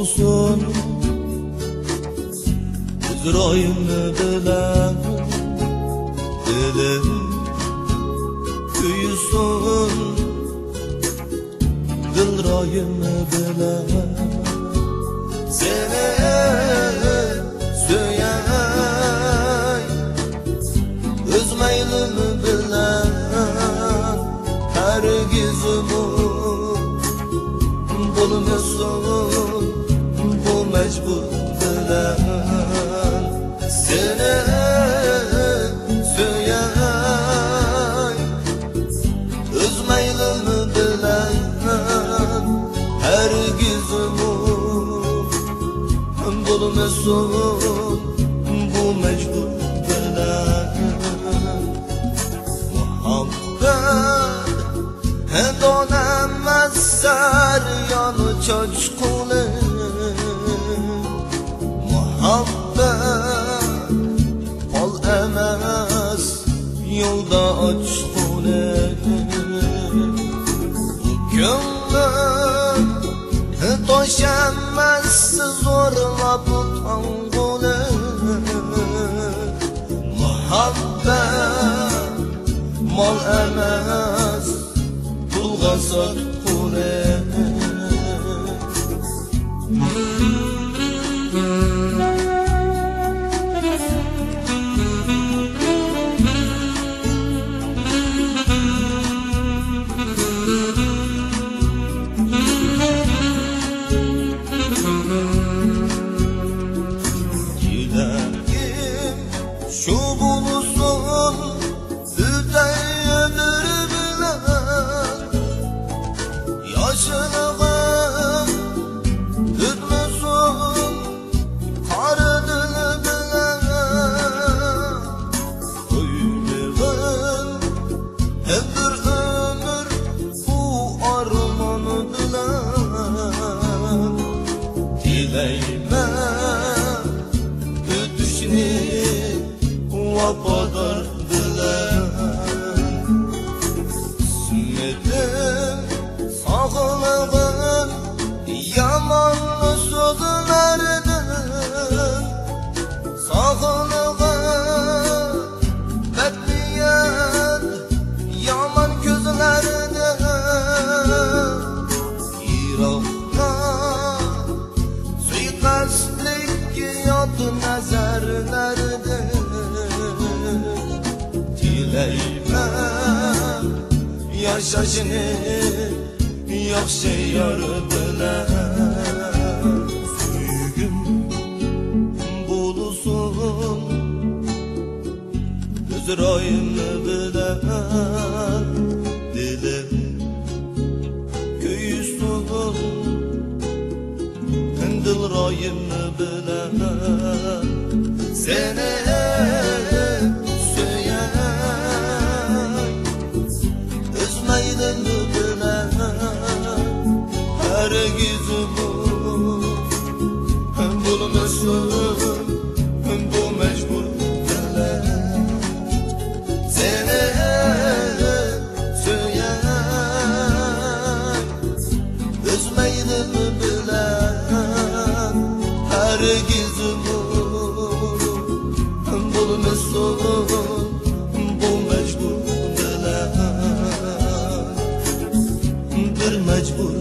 bulsun İzrayimni bilen Dili kuyusun Dilrayimni bilen Seni söyay Öz meylimi bilen Hergiz bulmasın Bu mecbur bilen Seni söyay Öz meylimi bilen Hergiz bulmasın Bu mecbur bilen Muhabbet donemez seryanı çoçkulu Muhabbet ol emez yolda açkulu Gönlüm doşenmez zorla bu tangulu Muhabbet mal emez bulgasat kure Dilerim şu bulsun Üdeyedir bilen Yaşınığın Ütmüsün Karıdını bilen Öylüğün Hem bir ömür Bu armanı bilen Dileyme Ötüşünü Vapadar bilen Sümmedim Sağlığın Yamanlı sözlerden Sağlığın Bekleyen Yaman gözlerden İraqda Suikastlik Yadı nezerlerden Dileymem Yaşaşını Yaxşı yar bilen Süygüm bulsun Özrayimni bilen Dili kuyusun Dilrayimni bilen Seni söyay Öz meylimi bilen Hergiz bulmasın Bu mecbur bilen Seni söyay Öz meylimi bilen Hergiz bulmasın Bu mecbur bilen Bir mecbur